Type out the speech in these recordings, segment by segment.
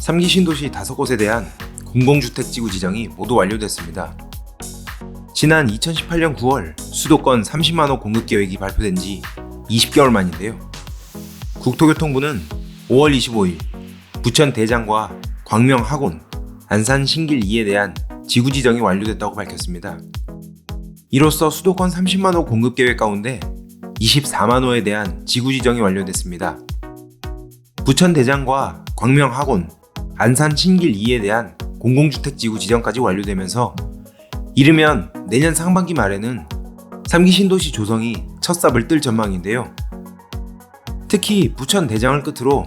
3기 신도시 5곳에 대한 공공주택지구 지정이 모두 완료됐습니다. 지난 2018년 9월 수도권 30만호 공급계획이 발표된 지 20개월 만인데요. 국토교통부는 5월 25일 부천 대장과 광명 하곤, 안산 신길 2에 대한 지구 지정이 완료됐다고 밝혔습니다. 이로써 수도권 30만호 공급계획 가운데 24만호에 대한 지구 지정이 완료됐습니다. 부천 대장과 광명 하곤, 안산 신길 2에 대한 공공주택지구 지정까지 완료되면서 이르면 내년 상반기 말에는 3기 신도시 조성이 첫 삽을 뜰 전망인데요. 특히 부천 대장을 끝으로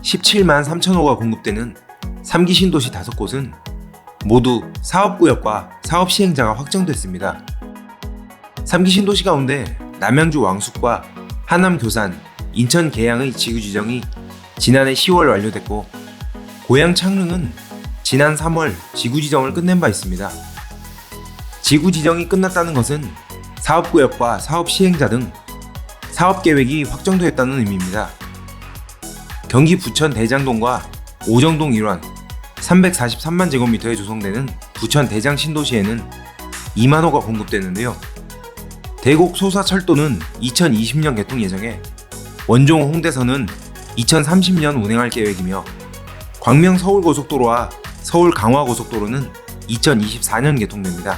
17만 3천호가 공급되는 3기 신도시 5곳은 모두 사업구역과 사업시행자가 확정됐습니다. 3기 신도시 가운데 남양주 왕숙과 하남 교산, 인천 계양의 지구 지정이 지난해 10월 완료됐고 고양 창릉은 지난 3월 지구 지정을 끝낸 바 있습니다. 지구 지정이 끝났다는 것은 사업구역과 사업시행자 등 사업계획이 확정되었다는 의미입니다. 경기 부천 대장동과 오정동 일환 343만 제곱미터에 조성되는 부천 대장 신도시에는 2만호가 공급되는데요. 대곡 소사철도는 2020년 개통 예정에 원종 홍대선은 2030년 운행할 계획이며 광명 서울고속도로와 서울 강화고속도로는 2024년 개통됩니다.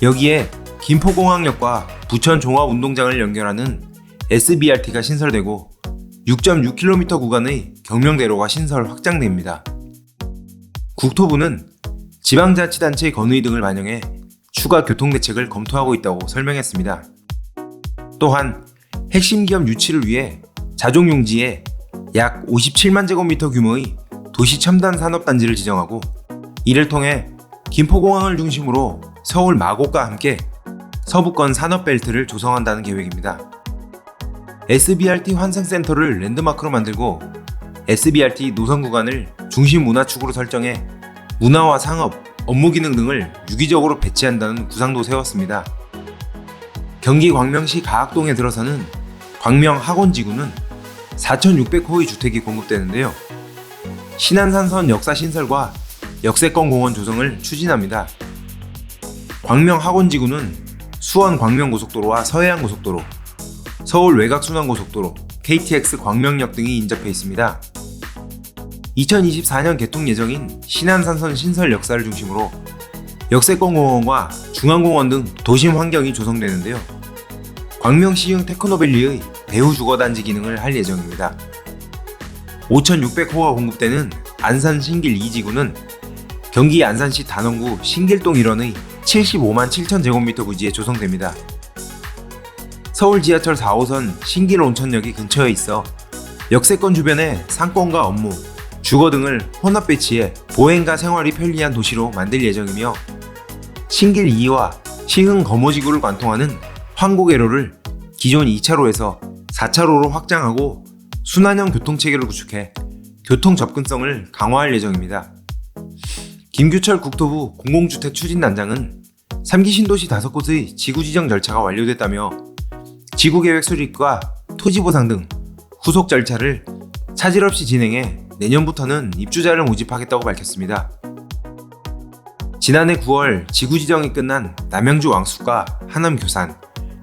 여기에 김포공항역과 부천 종합운동장을 연결하는 SBRT가 신설되고 6.6km 구간의 경명대로가 신설 확장됩니다. 국토부는 지방자치단체의 건의 등을 반영해 추가 교통대책을 검토하고 있다고 설명했습니다. 또한 핵심 기업 유치를 위해 자족용지에 약 57만 제곱미터 규모의 도시첨단산업단지를 지정하고 이를 통해 김포공항을 중심으로 서울 마곡과 함께 서부권 산업벨트를 조성한다는 계획입니다. SBRT 환승센터를 랜드마크로 만들고 SBRT 노선 구간을 중심 문화축으로 설정해 문화와 상업, 업무기능 등을 유기적으로 배치한다는 구상도 세웠습니다. 경기 광명시 가학동에 들어서는 광명 학원지구는 4,600호의 주택이 공급되는데요. 신안산선 역사 신설과 역세권 공원 조성을 추진합니다. 광명 학원지구는 수원 광명고속도로와 서해안고속도로, 서울 외곽순환고속도로, KTX 광명역 등이 인접해 있습니다. 2024년 개통 예정인 신안산선 신설 역사를 중심으로 역세권 공원과 중앙공원 등 도심 환경이 조성되는데요. 광명시흥 테크노밸리의 배후 주거단지 기능을 할 예정입니다. 5,600호가 공급되는 안산 신길 2지구는 경기 안산시 단원구 신길동 일원의 75만 7천 제곱미터 부지에 조성됩니다. 서울 지하철 4호선 신길 온천역이 근처에 있어 역세권 주변에 상권과 업무, 주거 등을 혼합 배치해 보행과 생활이 편리한 도시로 만들 예정이며 신길 2와 시흥 거모지구를 관통하는 황곡회로를 기존 2차로에서 4차로로 확장하고 순환형 교통체계를 구축해 교통 접근성을 강화할 예정입니다. 김규철 국토부 공공주택 추진단장은 3기 신도시 5곳의 지구지정 절차가 완료됐다며 지구계획 수립과 토지보상 등 후속 절차를 차질 없이 진행해 내년부터는 입주자를 모집하겠다고 밝혔습니다. 지난해 9월 지구지정이 끝난 남양주 왕숙과 하남 교산,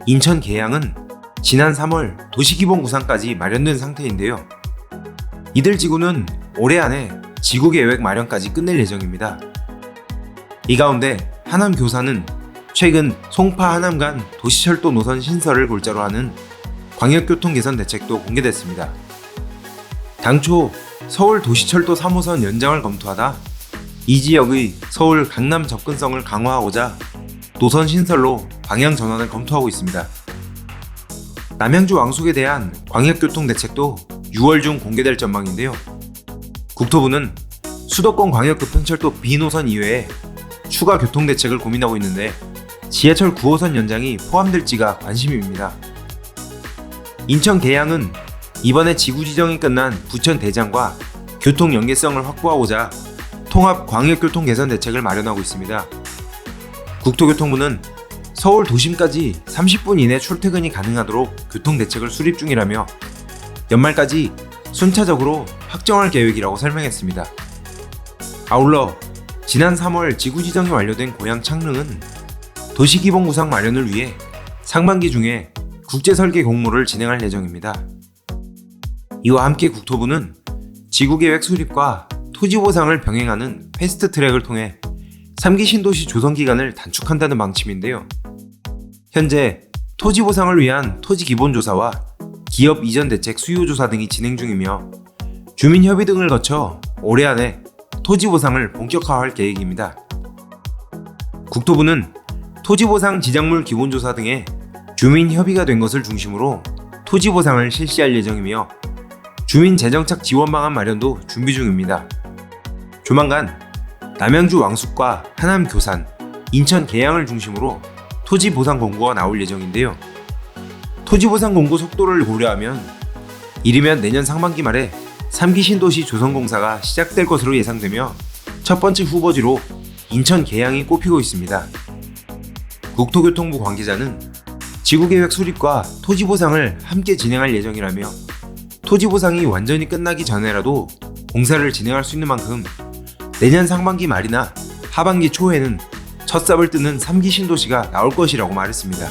인천 계양은 지난 3월 도시기본구상까지 마련된 상태인데요. 이들 지구는 올해 안에 지구계획 마련까지 끝낼 예정입니다. 이 가운데 하남 교산은 최근 송파 하남 간 도시철도 노선 신설을 골자로 하는 광역교통 개선 대책도 공개됐습니다. 당초 서울 도시철도 3호선 연장을 검토하다 이 지역의 서울 강남 접근성을 강화하고자 노선 신설로 방향 전환을 검토하고 있습니다. 남양주 왕숙에 대한 광역교통 대책도 6월 중 공개될 전망인데요. 국토부는 수도권 광역급행철도 B노선 이외에 추가 교통대책을 고민하고 있는데 지하철 9호선 연장이 포함될지가 관심입니다. 인천 계양은 이번에 지구 지정이 끝난 부천 대장과 교통 연계성을 확보하고자 통합 광역교통 개선 대책을 마련하고 있습니다. 국토교통부는 서울 도심까지 30분 이내 출퇴근이 가능하도록 교통대책을 수립 중이라며 연말까지 순차적으로 확정할 계획이라고 설명했습니다. 아울러 지난 3월 지구 지정이 완료된 고향 창릉은 도시기본구상 마련을 위해 상반기 중에 국제설계 공모를 진행할 예정입니다. 이와 함께 국토부는 지구계획 수립과 토지보상을 병행하는 패스트트랙을 통해 3기 신도시 조성 기간을 단축한다는 방침인데요. 현재 토지보상을 위한 토지기본조사와 기업 이전 대책 수요조사 등이 진행 중이며 주민협의 등을 거쳐 올해 안에 토지보상을 본격화할 계획입니다. 국토부는 토지보상 지작물 기본조사 등의 주민협의가 된 것을 중심으로 토지보상을 실시할 예정이며 주민재정착 지원 방안 마련도 준비 중입니다. 조만간 남양주 왕숙과 하남 교산, 인천 계양을 중심으로 토지보상 공고가 나올 예정인데요. 토지보상 공고 속도를 고려하면 이르면 내년 상반기 말에 3기 신도시 조성공사가 시작될 것으로 예상되며 첫 번째 후보지로 인천 계양이 꼽히고 있습니다. 국토교통부 관계자는 지구계획 수립과 토지보상을 함께 진행할 예정이라며 토지보상이 완전히 끝나기 전에라도 공사를 진행할 수 있는 만큼 내년 상반기 말이나 하반기 초에는 첫 삽을 뜨는 3기 신도시가 나올 것이라고 말했습니다.